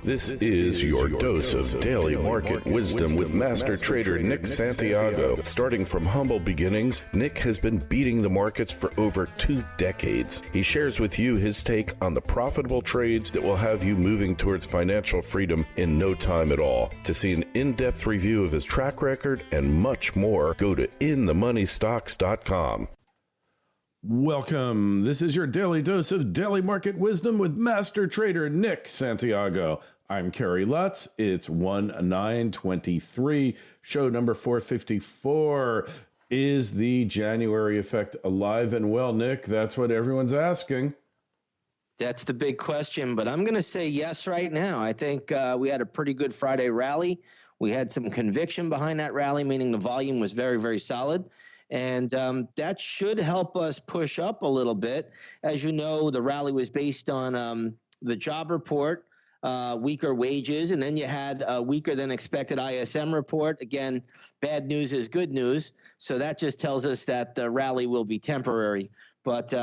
This is your dose of daily market wisdom with master trader Nick Santiago. Starting from humble beginnings, Nick has been beating the markets for over 2 decades. He shares with you his take on the profitable trades that will have you moving towards financial freedom in no time at all. To see an in-depth review of his track record and much more, go to inthemoneystocks.com. Welcome. This is your daily dose of daily market wisdom with master trader Nick Santiago. I'm Kerry Lutz. It's 1/9/23, show number 454. Is the January effect alive and well, Nick? That's what everyone's asking. That's the big question, but I'm going to say yes right now. I think we had a pretty good Friday rally. We had some conviction behind that rally, meaning the volume was very, very solid. And that should help us push up a little bit. As you know, the rally was based on the job report, weaker wages, and then you had a weaker than expected ISM report. Again, bad news is good news. So that just tells us that the rally will be temporary. But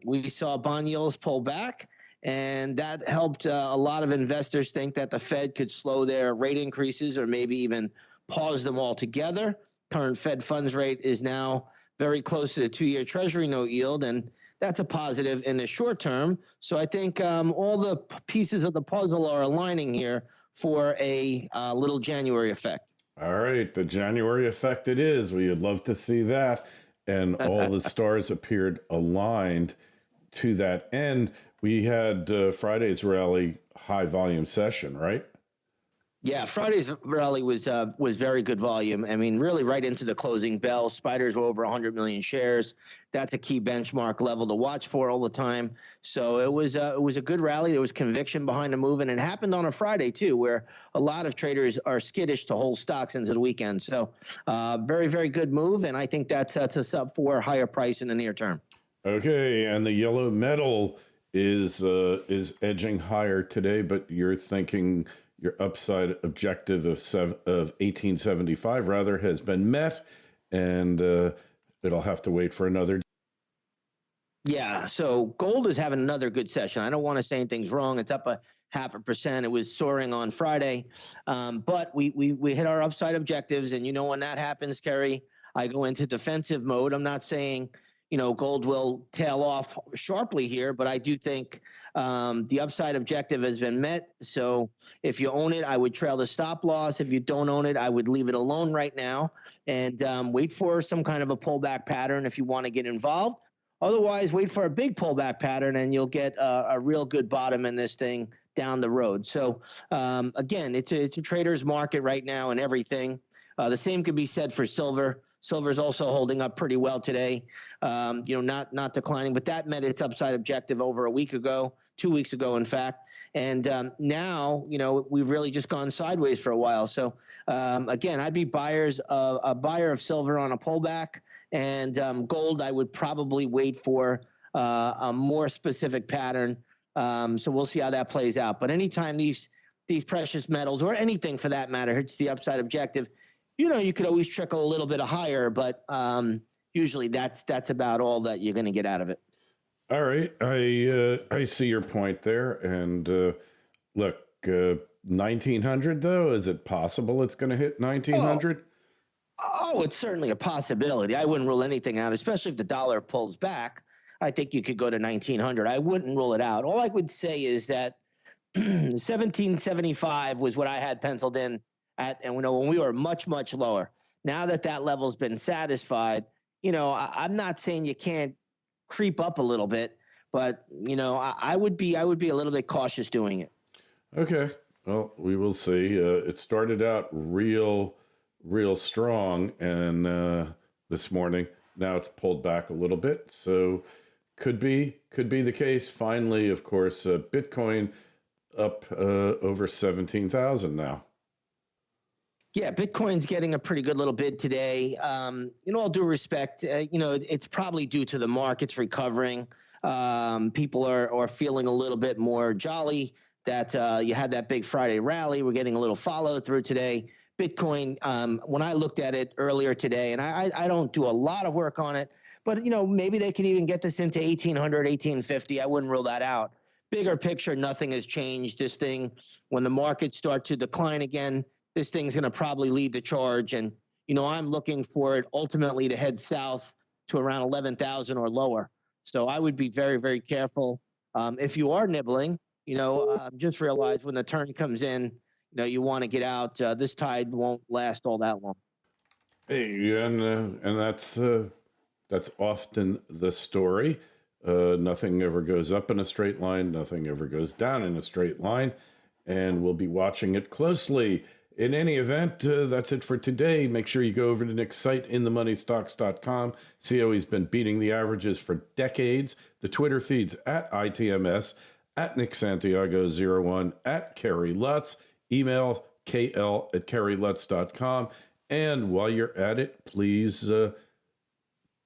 we saw bond yields pull back, and that helped a lot of investors think that the Fed could slow their rate increases or maybe even pause them altogether. Current Fed funds rate is now very close to the 2-year Treasury note yield, and that's a positive in the short term. So I think all the pieces of the puzzle are aligning here for a little January effect. All right, the January effect it is. We would love to see that. And all the stars appeared aligned to that end. We had Friday's rally high volume session, right? Yeah, Friday's rally was very good volume. I mean, really right into the closing bell. Spiders were over 100 million shares. That's a key benchmark level to watch for all the time. So it was a good rally. There was conviction behind the move, and it happened on a Friday too, where a lot of traders are skittish to hold stocks into the weekend. So very, very good move, and I think that sets us up for a higher price in the near term. Okay, and the yellow metal is edging higher today, but you're thinking your upside objective of 1875 rather has been met, and it'll have to wait for another. Yeah, so gold is having another good session. I don't want to say anything's wrong. It's up 0.5%. It was soaring on Friday, but we hit our upside objectives, and when that happens, Kerry, I go into defensive mode. I'm not saying gold will tail off sharply here, but I do think the upside objective has been met. So if you own it, I would trail the stop loss. If you don't own it, I would leave it alone right now and wait for some kind of a pullback pattern if you want to get involved. Otherwise, wait for a big pullback pattern and you'll get a real good bottom in this thing down the road. So again, it's a trader's market right now and everything. The same could be said for silver. Silver is also holding up pretty well today, not declining, but that met its upside objective over a week ago, 2 weeks ago, in fact. And now, we've really just gone sideways for a while. So again, I'd be a buyer of silver on a pullback, and gold, I would probably wait for a more specific pattern. So we'll see how that plays out. But anytime these precious metals or anything for that matter hits the upside objective, you could always trickle a little bit higher, but usually that's about all that you're going to get out of it. All right. I see your point there. And look, 1900 though, is it possible it's going to hit 1900? Oh, it's certainly a possibility. I wouldn't rule anything out, especially if the dollar pulls back. I think you could go to 1900. I wouldn't rule it out. All I would say is that 1775 was what I had penciled in at, and when we were much, much lower. Now that level's been satisfied, I'm not saying you can't creep up a little bit, but I would be a little bit cautious doing it. Okay, well, we will see. It started out real strong, and this morning now it's pulled back a little bit. So could be the case. Finally, of course, Bitcoin up over 17,000 now. Yeah, Bitcoin's getting a pretty good little bid today. In all due respect, it's probably due to the markets recovering. People are feeling a little bit more jolly that you had that big Friday rally. We're getting a little follow through today. Bitcoin, when I looked at it earlier today, and I don't do a lot of work on it, but maybe they could even get this into 1800, 1850. I wouldn't rule that out. bigger picture, nothing has changed. This thing, when the markets start to decline again, this thing's going to probably lead the charge. And, I'm looking for it ultimately to head south to around 11,000 or lower. So I would be very, very careful. If you are nibbling, just realize when the turn comes in, you want to get out. This tide won't last all that long. Hey, and that's often the story. Nothing ever goes up in a straight line. Nothing ever goes down in a straight line. And we'll be watching it closely. In any event, that's it for today. Make sure you go over to Nick's site, inthemoneystocks.com. See how he's been beating the averages for decades. The Twitter feeds at ITMS, at Nick Santiago01, at Kerry Lutz. Email kl@kerrylutz.com. And while you're at it, please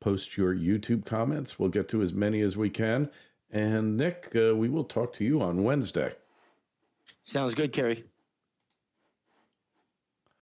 post your YouTube comments. We'll get to as many as we can. And Nick, we will talk to you on Wednesday. Sounds good, Kerry.